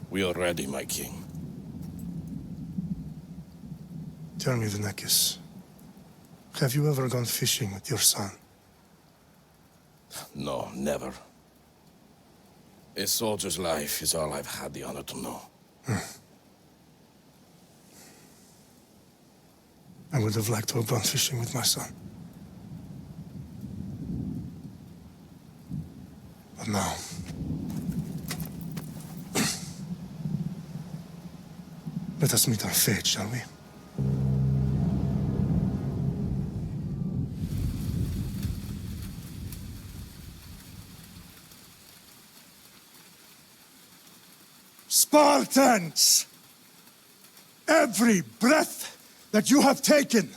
We are ready, my king. Tell me, Leonidas, have you ever gone fishing with your son? No, never. A soldier's life is all I've had the honor to know. I would have liked to have gone fishing with my son. But now... let us meet our fate, shall we? Spartans! Every breath that you have taken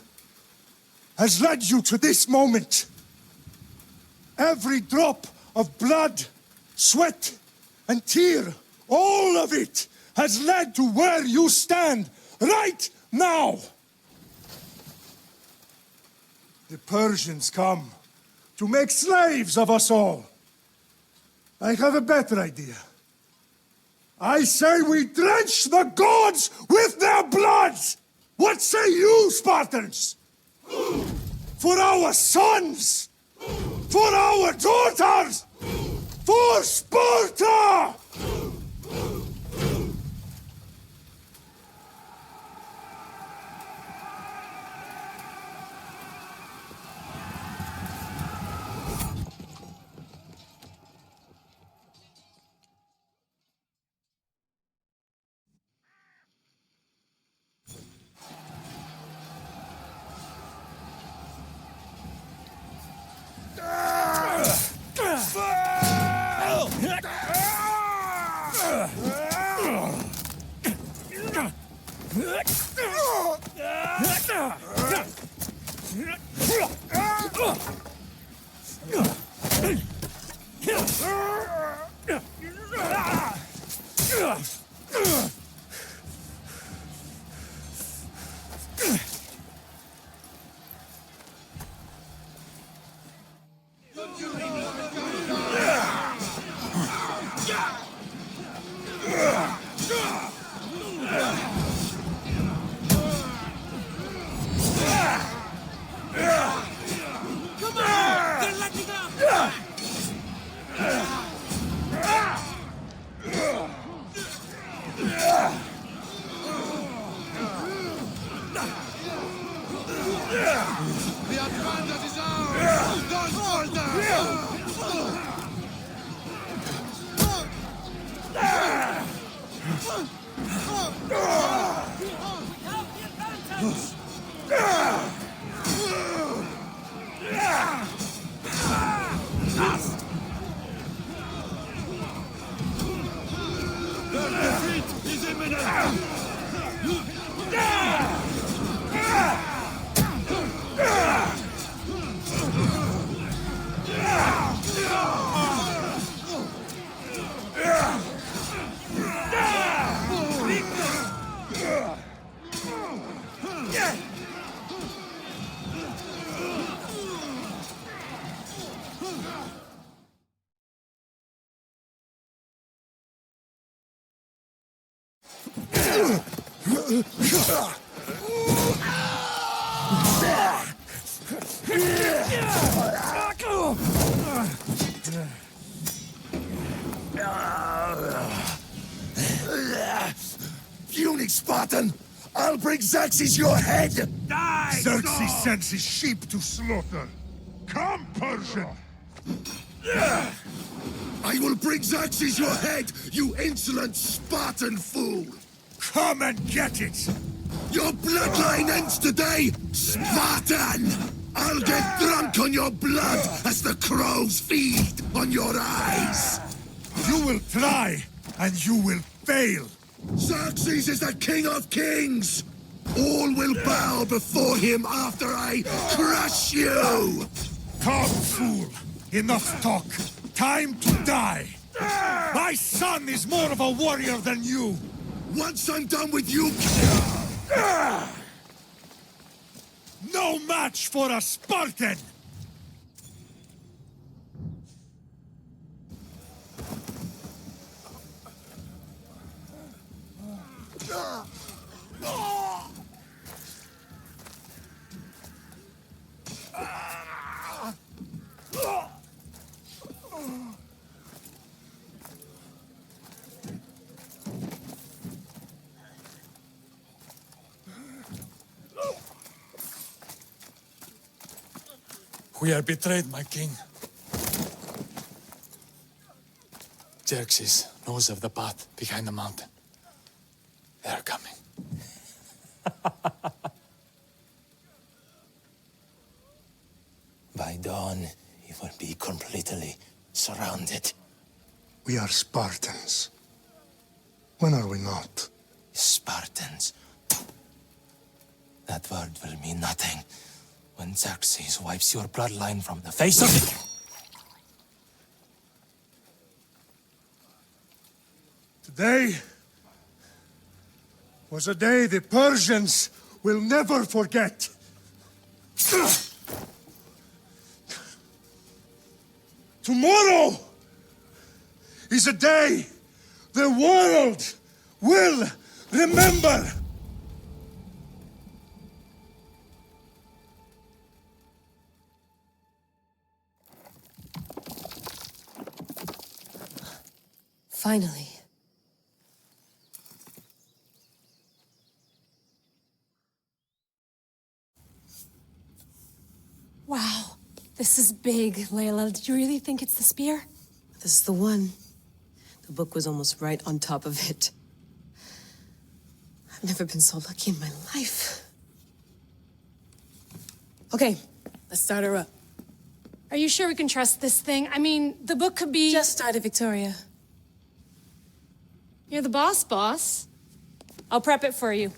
has led you to this moment. Every drop of blood, sweat, and tear, all of it has led to where you stand right now. The Persians come to make slaves of us all. I have a better idea. I say we drench the gods with their blood! What say you, Spartans? For our sons! For our daughters! For Sparta! Puny Spartan! I'll bring Xerxes your head! Die! Xerxes sends his sheep to slaughter. Come, Persian! I will bring Xerxes your head, you insolent Spartan fool! Come and get it! Your bloodline ends today, Spartan! I'll get drunk on your blood as the crows feed on your eyes! You will try, and you will fail! Xerxes is the king of kings! All will bow before him after I crush you! Come, fool! Enough talk! Time to die! My son is more of a warrior than you! Once I'm done with you... No match for a Spartan! We are betrayed, my king. Xerxes knows of the path behind the mountain. They are coming. By dawn, you will be completely surrounded. We are Spartans. When are we not? Spartans. That word will mean nothing when Xerxes wipes your bloodline from the face of it. Today was a day the Persians will never forget. Tomorrow is a day the world will remember. Finally. Wow, this is big, Layla. Did you really think it's the spear? This is the one. The book was almost right on top of it. I've never been so lucky in my life. Okay, let's start her up. Are you sure we can trust this thing? I mean, the book could be... Just started, Victoria. You're the boss. I'll prep it for you.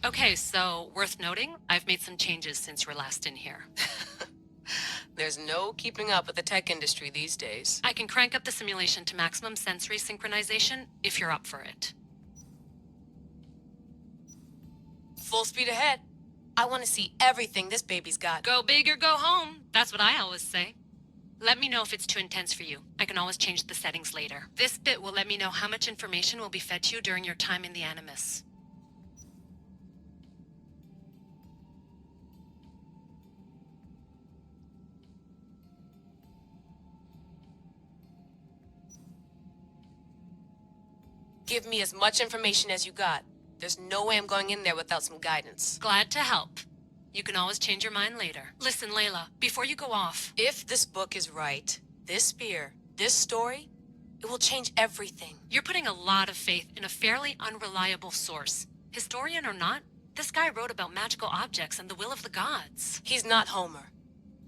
Okay, so worth noting, I've made some changes since you were last in here. There's no keeping up with the tech industry these days. I can crank up the simulation to maximum sensory synchronization if you're up for it. Full speed ahead. I want to see everything this baby's got. Go big or go home. That's what I always say. Let me know if it's too intense for you. I can always change the settings later. This bit will let me know how much information will be fed to you during your time in the Animus. Give me as much information as you got. There's no way I'm going in there without some guidance. Glad to help. You can always change your mind later. Listen, Layla, before you go off... If this book is right, this spear, this story, it will change everything. You're putting a lot of faith in a fairly unreliable source. Historian or not, this guy wrote about magical objects and the will of the gods. He's not Homer.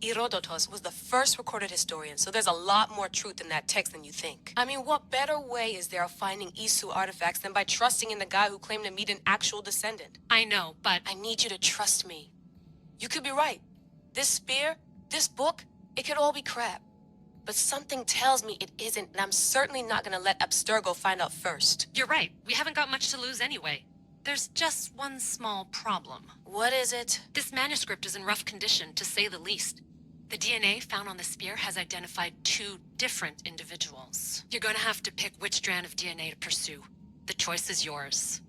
Herodotus was the first recorded historian, so there's a lot more truth in that text than you think. I mean, what better way is there of finding Isu artifacts than by trusting in the guy who claimed to meet an actual descendant? I know, but... I need you to trust me. You could be right. This spear, this book, it could all be crap. But something tells me it isn't, and I'm certainly not gonna let Abstergo find out first. You're right. We haven't got much to lose anyway. There's just one small problem. What is it? This manuscript is in rough condition, to say the least. The DNA found on the spear has identified 2 different individuals. You're going to have to pick which strand of DNA to pursue. The choice is yours.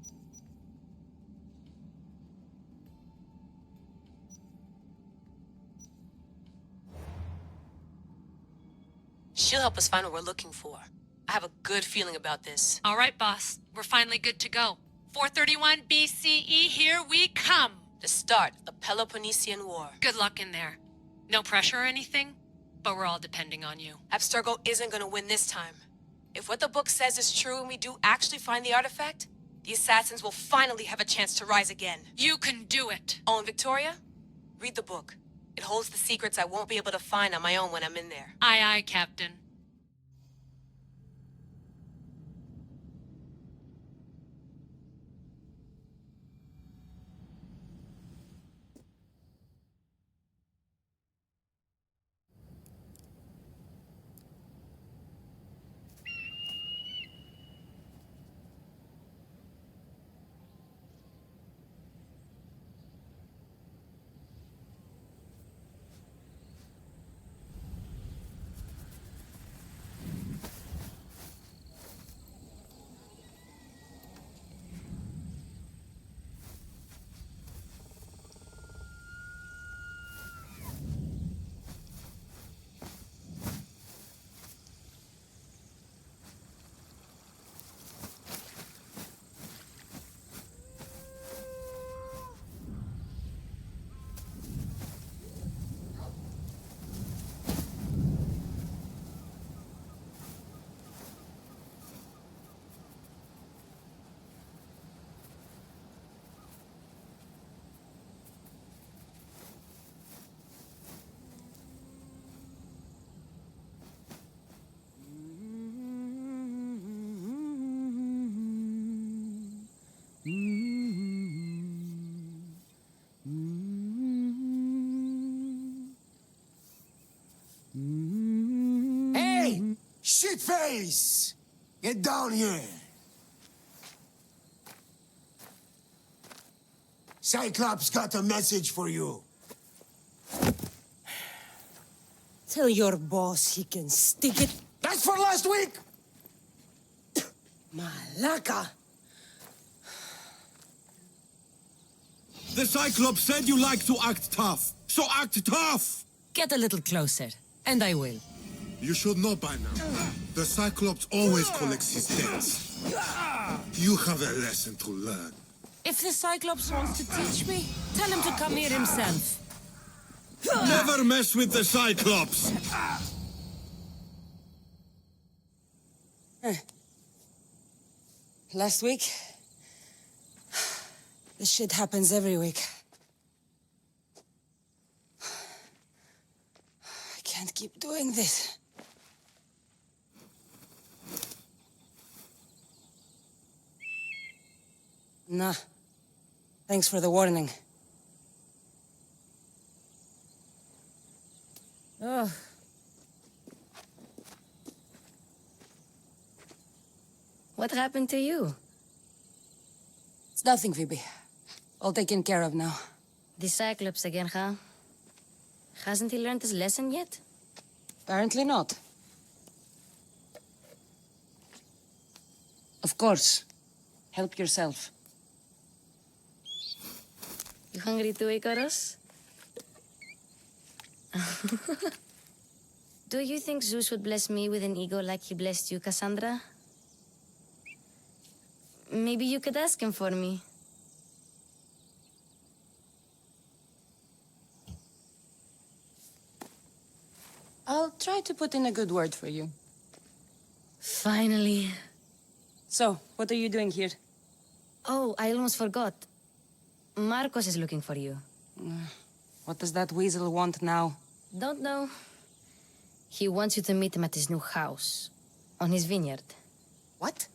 She'll help us find what we're looking for. I have a good feeling about this. All right, boss. We're finally good to go. 431 BCE, here we come! The start of the Peloponnesian War. Good luck in there. No pressure or anything, but we're all depending on you. Abstergo isn't gonna win this time. If what the book says is true and we do actually find the artifact, the assassins will finally have a chance to rise again. You can do it! Oh, and Victoria? Read the book. It holds the secrets I won't be able to find on my own when I'm in there. Aye, aye, Captain. Shitface! Get down here! Cyclops got a message for you. Tell your boss he can stick it. That's for last week! Malaka! The Cyclops said you like to act tough, so act tough! Get a little closer, and I will. You should know by now. The Cyclops always collects his debts. You have a lesson to learn. If the Cyclops wants to teach me, tell him to come here himself. Never mess with the Cyclops! Last week? This shit happens every week. I can't keep doing this. Nah. Thanks for the warning. Oh. What happened to you? It's nothing, Phoebe. All taken care of now. The Cyclops again, huh? Hasn't he learned his lesson yet? Apparently not. Of course. Help yourself. You hungry too, Icarus? Do you think Zeus would bless me with an ego like he blessed you, Kassandra? Maybe you could ask him for me. I'll try to put in a good word for you. Finally. So, what are you doing here? Oh, I almost forgot. Markos is looking for you. What does that weasel want now? Don't know. He wants you to meet him at his new house. On his vineyard. What?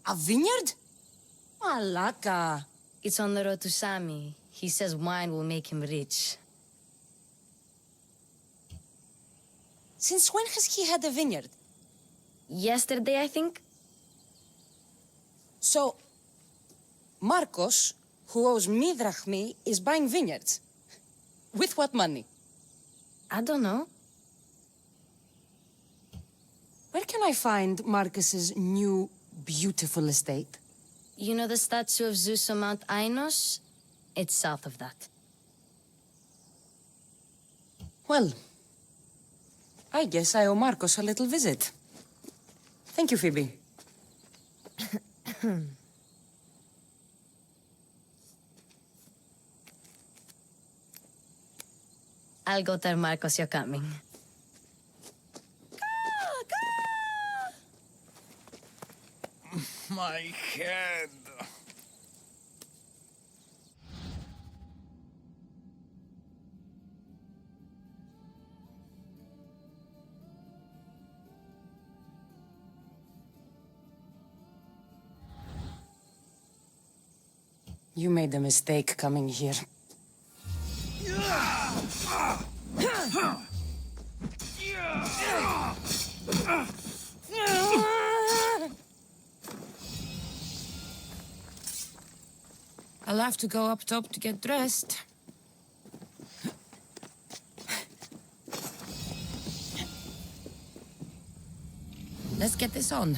A vineyard? Malaka. It's on the road to Sami. He says wine will make him rich. Since when has he had a vineyard? Yesterday, I think. So, Markos, who owes me drachmi, is buying vineyards. With what money? I don't know. Where can I find Marcus's new, beautiful estate? You know the statue of Zeus on Mount Ainos? It's south of that. Well, I guess I owe Markos a little visit. Thank you, Phoebe. I'll go tell Markos you're coming. My head. You made a mistake coming here. I'll have to go up top to get dressed. Let's get this on.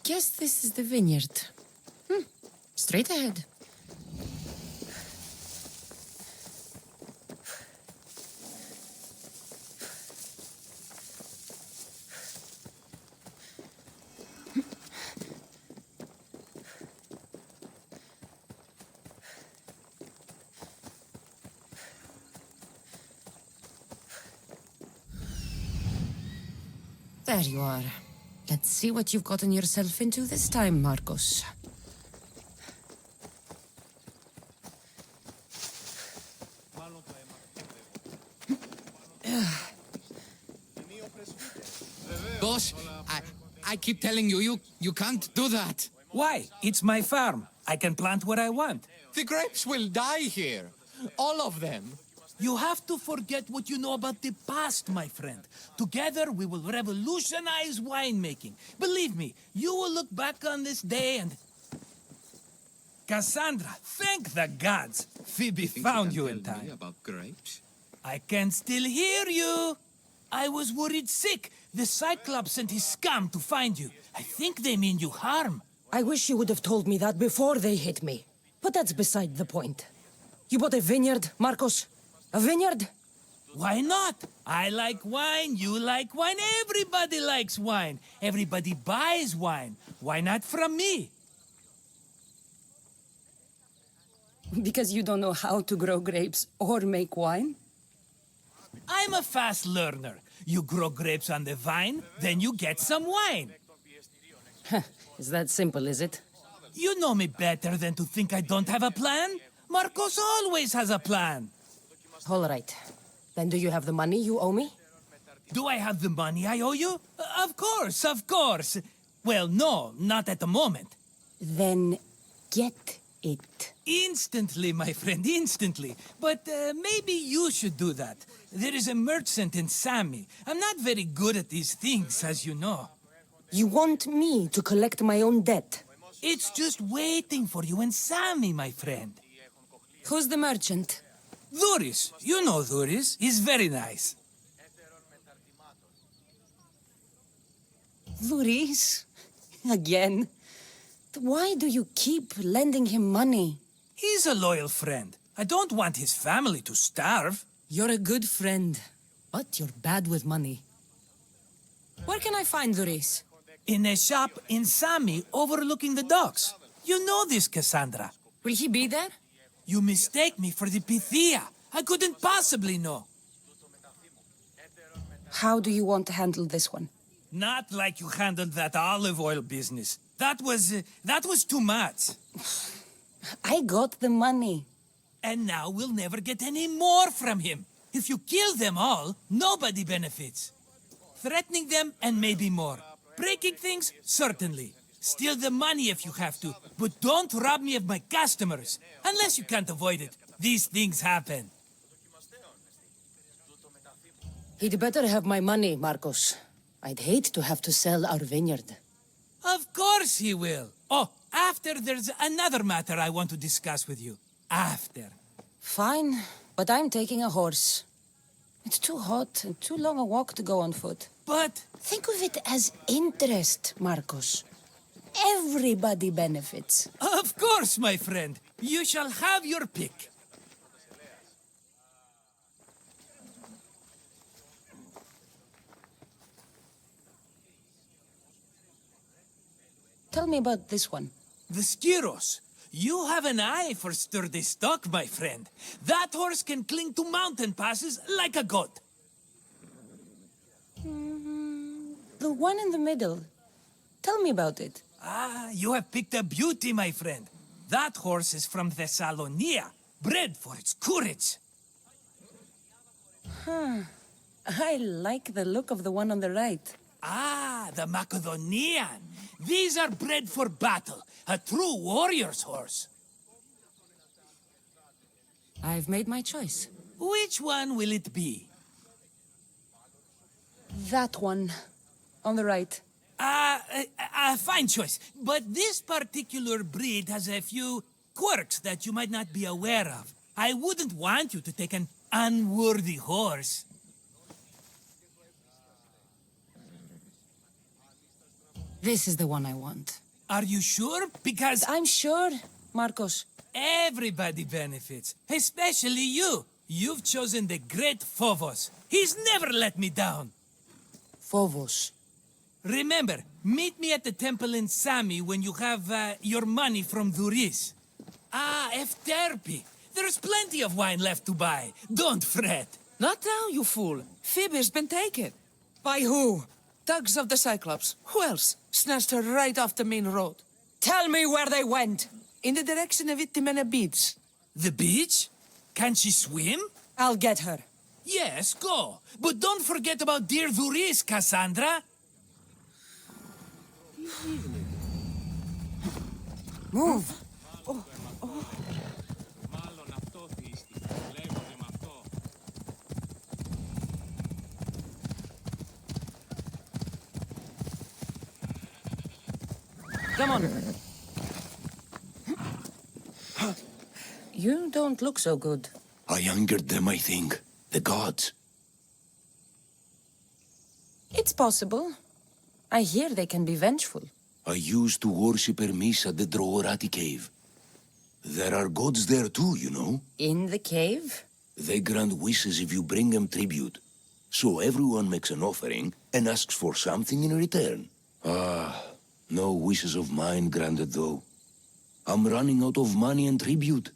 guess this is the vineyard. Straight ahead. There you are. Let's see what you've gotten yourself into this time, Markos. Boss, I keep telling you, you can't do that. Why? It's my farm. I can plant what I want. The grapes will die here. All of them. You have to forget what you know about the past, my friend. Together, we will revolutionize winemaking. Believe me, you will look back on this day and... Kassandra, thank the gods! Phoebe found you in time. About grapes? I can still hear you! I was worried sick. The Cyclops sent his scum to find you. I think they mean you harm. I wish you would have told me that before they hit me. But that's beside the point. You bought a vineyard, Markos? A vineyard? Why not? I like wine, you like wine, everybody likes wine. Everybody buys wine. Why not from me? Because you don't know how to grow grapes or make wine? I'm a fast learner. You grow grapes on the vine, then you get some wine. Is that simple, is it? You know me better than to think I don't have a plan. Markos always has a plan. All right. Then do you have the money you owe me? Do I have the money I owe you? Of course, of course. Well, no, not at the moment. Then get it. Instantly, my friend, instantly. But maybe you should do that. There is a merchant in Sami. I'm not very good at these things, as you know. You want me to collect my own debt? It's just waiting for you in Sami, my friend. Who's the merchant? Dhuris. You know Dhuris. He's very nice. Dhuris? Again? Why do you keep lending him money? He's a loyal friend. I don't want his family to starve. You're a good friend, but you're bad with money. Where can I find Dhuris? In a shop in Sami overlooking the docks. You know this, Kassandra. Will he be there? You mistake me for the Pythia. I couldn't possibly know. How do you want to handle this one? Not like you handled that olive oil business. That was too much. I got the money. And now we'll never get any more from him. If you kill them all, nobody benefits. Threatening them and maybe more. Breaking things, certainly. Steal the money if you have to, but don't rob me of my customers. Unless you can't avoid it. These things happen. He'd better have my money, Markos. I'd hate to have to sell our vineyard. Of course he will. Oh, after there's another matter I want to discuss with you. After. Fine, but I'm taking a horse. It's too hot and too long a walk to go on foot. But... Think of it as interest, Markos. Everybody benefits. Of course, my friend. You shall have your pick. Tell me about this one. The Skiros. You have an eye for sturdy stock, my friend. That horse can cling to mountain passes like a goat. The one in the middle. Tell me about it. Ah, you have picked a beauty, my friend. That horse is from Thessalonia, bred for its courage. I like the look of the one on the right. Ah, the Macedonian. These are bred for battle. A true warrior's horse. I've made my choice. Which one will it be? That one. On the right. Fine choice. But this particular breed has a few quirks that you might not be aware of. I wouldn't want you to take an unworthy horse. This is the one I want. Are you sure? Because I'm sure, Markos. everybody benefits, especially you. You've chosen the great Phobos. He's never let me down. Phobos. Remember, meet me at the temple in Sami when you have your money from Duris. Ah, Efterpi. There's plenty of wine left to buy. Don't fret. Not now, you fool. Phoebe's been taken. By who? Thugs of the Cyclops. Who else? Snatched her right off the main road. Tell me where they went. In the direction of Itimena Beach. The beach? Can she swim? I'll get her. Yes, go. But don't forget about dear Duris, Kassandra. Move. Come on. You don't look so good. I angered them, I think. The gods. It's possible. I hear they can be vengeful. I used to worship Hermes at the Droorati cave. There are gods there too, you know. In the cave? They grant wishes if you bring them tribute. So everyone makes an offering and asks for something in return. No wishes of mine granted though. I'm running out of money and tribute.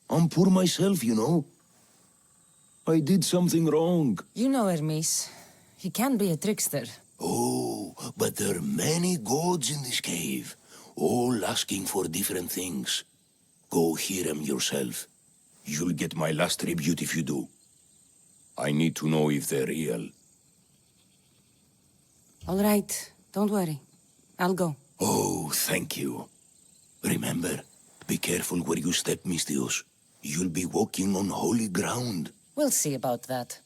I'm poor myself, you know. I did something wrong. You know Hermes. He can be a trickster. Oh, but there are many gods in this cave, all asking for different things. Go hear them yourself. You'll get my last tribute if you do. I need to know if they're real. All right, don't worry. I'll go. Oh, thank you. Remember, be careful where you step, Mystios. You'll be walking on holy ground. We'll see about that.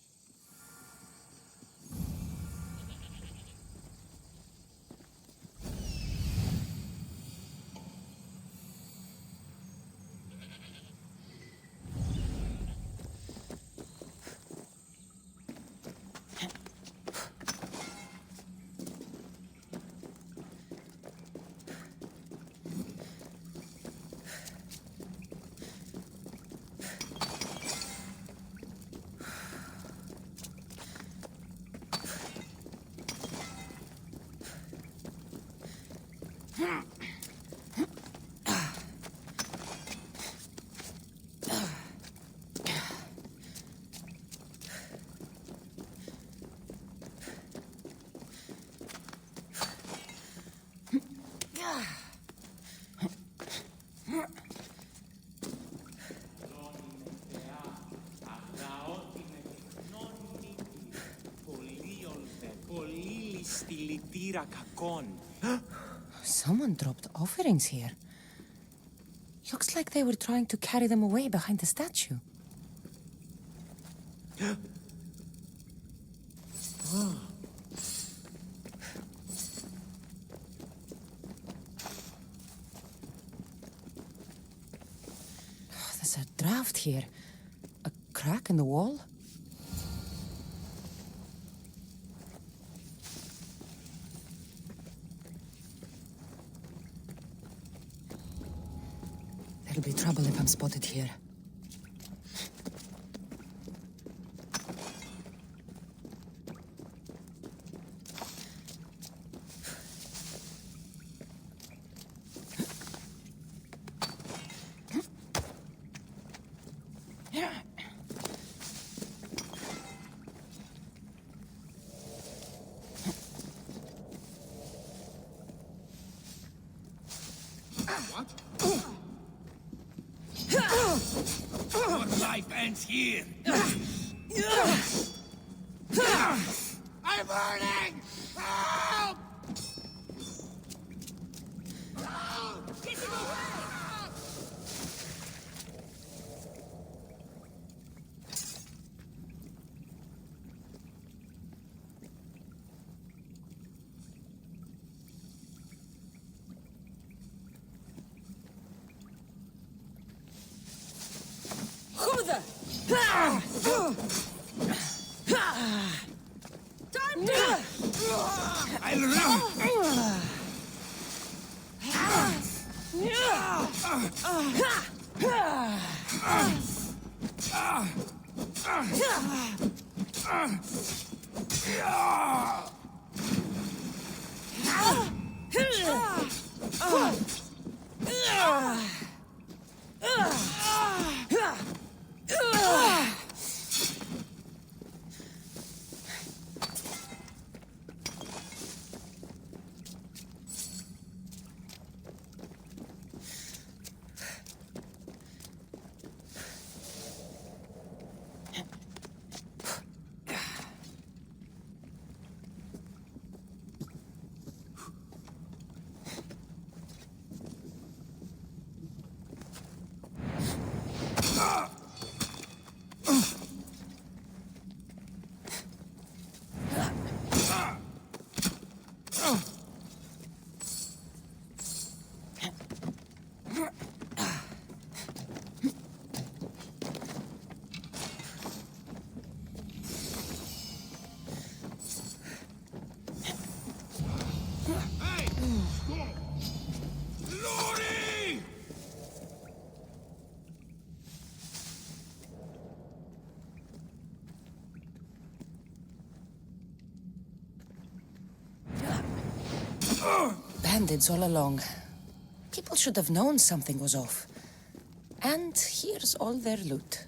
Someone dropped offerings here. Looks like they were trying to carry them away behind the statue. There's a draft here. A crack in the wall? There'll be trouble if I'm spotted here. Your life ends here. I'm burning! Help! Get him away! Bandits all along. People should have known something was off. And here's all their loot.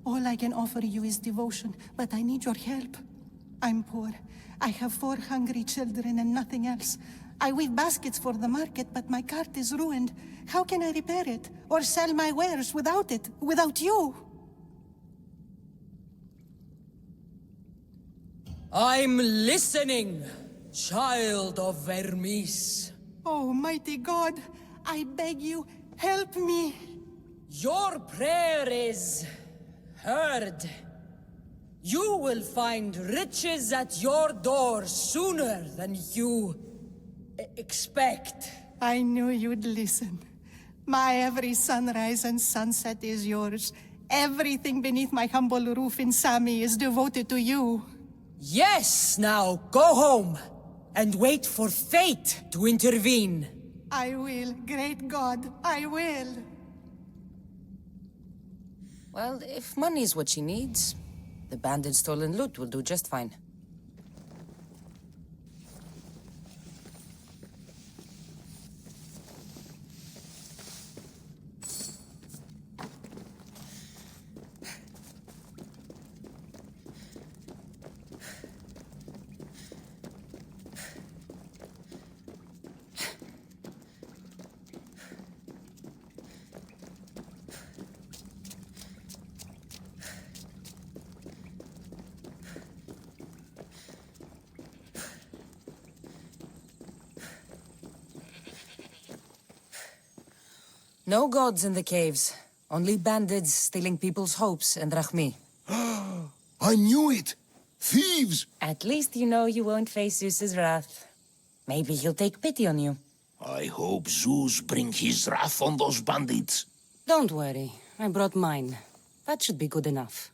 All I can offer you is devotion, but I need your help. I'm poor. I have 4 hungry children and nothing else. I weave baskets for the market, but my cart is ruined. How can I repair it? Or sell my wares without it? Without you? I'm listening, child of Vermis. Oh, mighty God, I beg you, help me. Your prayer is heard. You will find riches at your door sooner than you expect. I knew you'd listen. My every sunrise and sunset is yours. Everything beneath my humble roof in Sami is devoted to you. Yes, now go home and wait for fate to intervene. I will, great God, I will. Well, if money's what she needs, the bandit stolen loot will do just fine. No gods in the caves. Only bandits stealing people's hopes and Rachmi. I knew it! Thieves! At least you know you won't face Zeus's wrath. Maybe he'll take pity on you. I hope Zeus brings his wrath on those bandits. Don't worry. I brought mine. That should be good enough.